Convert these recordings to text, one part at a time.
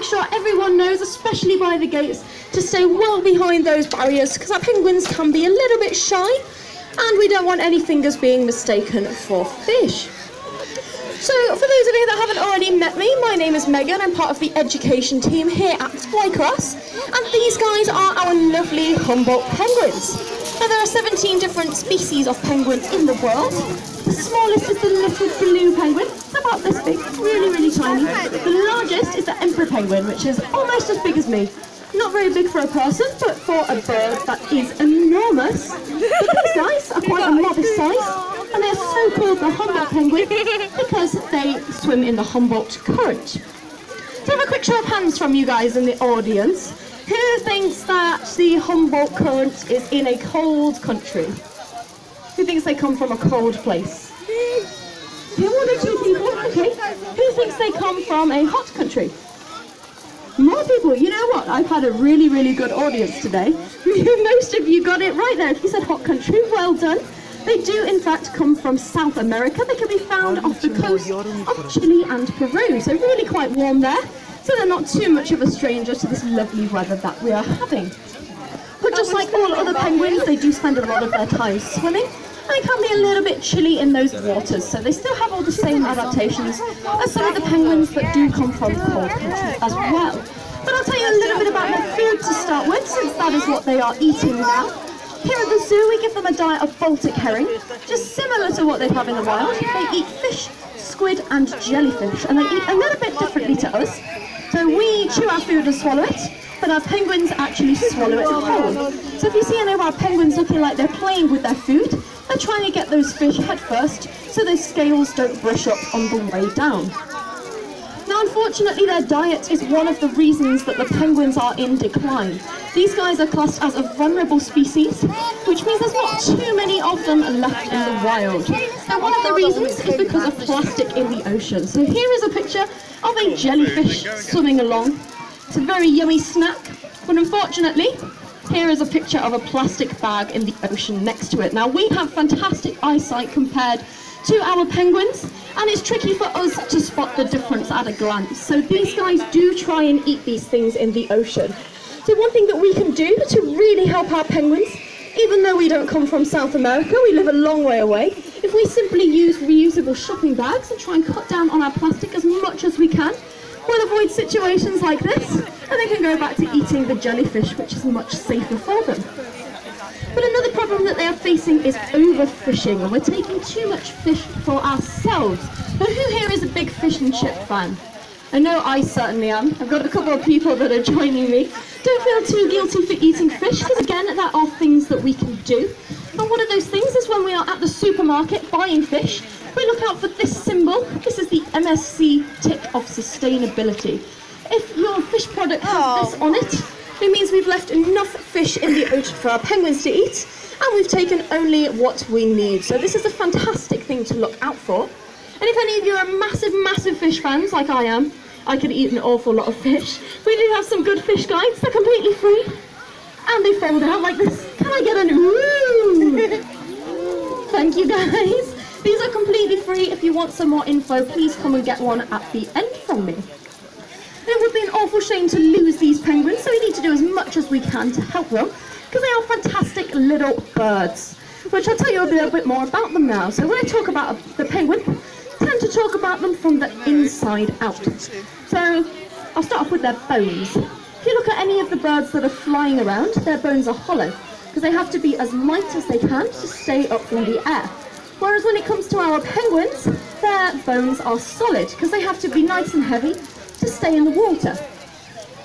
sure everyone knows, especially by the gates, to stay well behind those barriers, because our penguins can be a little bit shy, and we don't want any fingers being mistaken for fish. So, for those of you that haven't already met me, my name is Megan. I'm part of the education team here at twycross, and these guys are our lovely Humboldt penguins. Now, there are 17 different species of penguin in the world. The smallest is the little blue penguin. It's about this big, really, really tiny. The largest is the emperor penguin, which is almost as big as me. Not very big for a person, but for a bird that is enormous. But these guys are quite a modest size. And they're so called the Humboldt penguin because they swim in the Humboldt Current. So I have a quick show of hands from you guys in the audience. Who thinks that the Humboldt Current is in a cold country? Who thinks they come from a cold place? Okay, 1 or 2 people, okay. Who thinks they come from a hot country? More people. You know what? I've had a really, really good audience today. Most of you got it right there. If you said hot country, well done. They do, in fact, come from South America. They can be found off the coast of Chile and Peru, so really quite warm there. So they're not too much of a stranger to this lovely weather that we are having. But just like all other penguins, they do spend a lot of their time swimming. And they can be a little bit chilly in those waters, so they still have all the same adaptations as some of the penguins that do come from cold countries as well. But I'll tell you a little bit about their food to start with, since that is what they are eating now. Here at the zoo, we give them a diet of Baltic herring, just similar to what they'd have in the wild. They eat fish, squid and jellyfish, and they eat a little bit differently to us. So we chew our food and swallow it, but our penguins actually swallow it whole. So if you see any of our penguins looking like they're playing with their food, they're trying to get those fish head first so those scales don't brush up on the way down. Now, unfortunately, their diet is one of the reasons that the penguins are in decline. These guys are classed as a vulnerable species, which means there's not too many of them left in the wild. Now, one of the reasons is because of plastic in the ocean. So here is a picture of a jellyfish swimming along. It's a very yummy snack, but unfortunately, here is a picture of a plastic bag in the ocean next to it. Now, we have fantastic eyesight compared to our penguins, and it's tricky for us to spot the difference at a glance. So these guys do try and eat these things in the ocean. So one thing that we can do to really help our penguins, even though we don't come from South America, we live a long way away, if we simply use reusable shopping bags and try and cut down on our plastic as much as we can, we'll avoid situations like this, and they can go back to eating the jellyfish, which is much safer for them. But another problem that they are facing is overfishing, and we're taking too much fish for ourselves. Now, who here is a big fish and chip fan? I know I certainly am. I've got a couple of people that are joining me. Don't feel too guilty for eating fish, because again, there are things that we can do. And one of those things is when we are at the supermarket buying fish, we look out for this symbol. This is the MSC tick of sustainability. If your fish product has this on it, it means we've left enough fish in the ocean for our penguins to eat, and we've taken only what we need. So this is a fantastic thing to look out for. And if any of you are massive, massive fish fans, like I am, I could eat an awful lot of fish. We do have some good fish guides. They're completely free, and they fold out like this. Can I get an ooh? Thank you, guys. These are completely free. If you want some more info, please come and get one at the end from me. It would be an awful shame to lose these penguins, so we need to do as much as we can to help them, because they are fantastic little birds, which I'll tell you a little bit more about them now. So when I talk about the penguin, I tend to talk about them from the inside out. So I'll start off with their bones. If you look at any of the birds that are flying around, their bones are hollow, because they have to be as light as they can to stay up in the air. Whereas when it comes to our penguins, their bones are solid, because they have to be nice and heavy to stay in the water.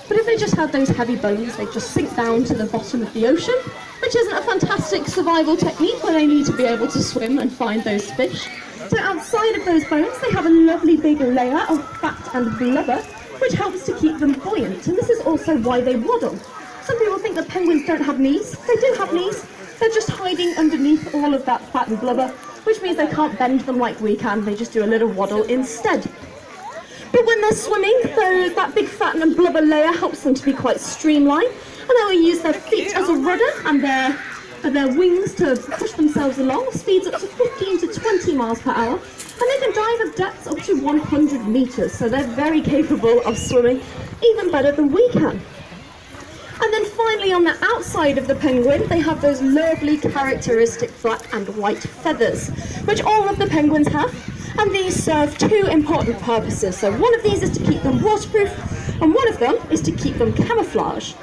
But if they just had those heavy bones, they just sink down to the bottom of the ocean, which isn't a fantastic survival technique when they need to be able to swim and find those fish. So outside of those bones, they have a lovely big layer of fat and blubber, which helps to keep them buoyant. And this is also why they waddle. Some people think that penguins don't have knees. They do have knees. They're just hiding underneath all of that fat and blubber, which means they can't bend them like we can. They just do a little waddle instead. But when they're swimming, that big fat and blubber layer helps them to be quite streamlined, and then we use their feet as a rudder and their wings to push themselves along. Speeds up to 15 to 20 miles per hour, and they can dive at depths up to 100 meters, so they're very capable of swimming even better than we can. And then finally on the outside of the penguin, they have those lovely characteristic black and white feathers, which all of the penguins have, and these serve two important purposes. So one of these is to keep them waterproof, and one of them is to keep them camouflage.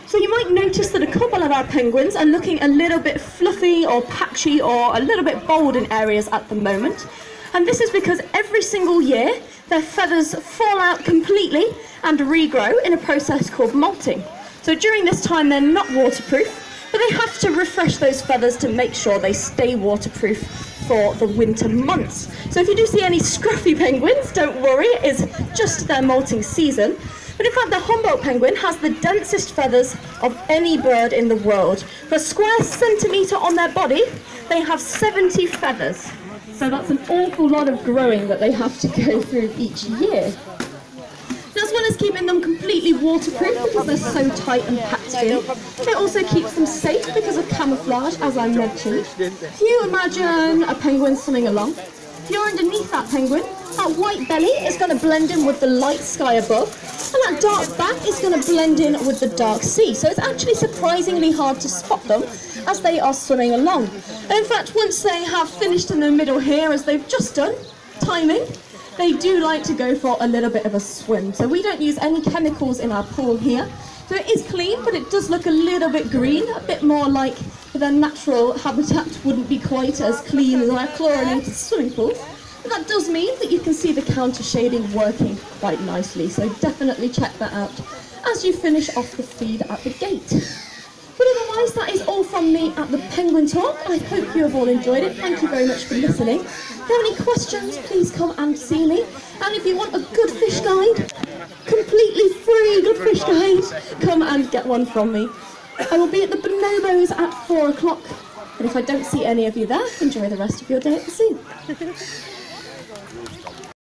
So you might notice that a couple of our penguins are looking a little bit fluffy or patchy or a little bit bold in areas at the moment. And this is because every single year their feathers fall out completely and regrow in a process called molting. So during this time they're not waterproof, but they have to refresh those feathers to make sure they stay waterproof for the winter months. So if you do see any scruffy penguins, don't worry, it is just their molting season. But in fact, the Humboldt penguin has the densest feathers of any bird in the world. For a square centimetre on their body, they have 70 feathers. So that's an awful lot of growing that they have to go through each year. As well as keeping them completely waterproof because they're so tight and packed in, it also keeps them safe because of camouflage, as I mentioned. If you imagine a penguin swimming along, if you're underneath that penguin, that white belly is going to blend in with the light sky above, and that dark back is going to blend in with the dark sea. So it's actually surprisingly hard to spot them as they are swimming along. And in fact, once they have finished in the middle here, as they've just done, timing, they do like to go for a little bit of a swim. So we don't use any chemicals in our pool here. So it is clean, but it does look a little bit green, a bit more like their natural habitat wouldn't be quite as clean as our chlorinated swimming pools. But that does mean that you can see the counter shading working quite nicely. So definitely check that out as you finish off the feed at the gate. But otherwise, that is all from me at the Penguin Talk. I hope you have all enjoyed it. Thank you very much for listening. If you have any questions, please come and see me. And if you want a good fish guide, completely free good fish guide, come and get one from me. I will be at the Bonobos at 4 o'clock. And if I don't see any of you there, enjoy the rest of your day at the zoo.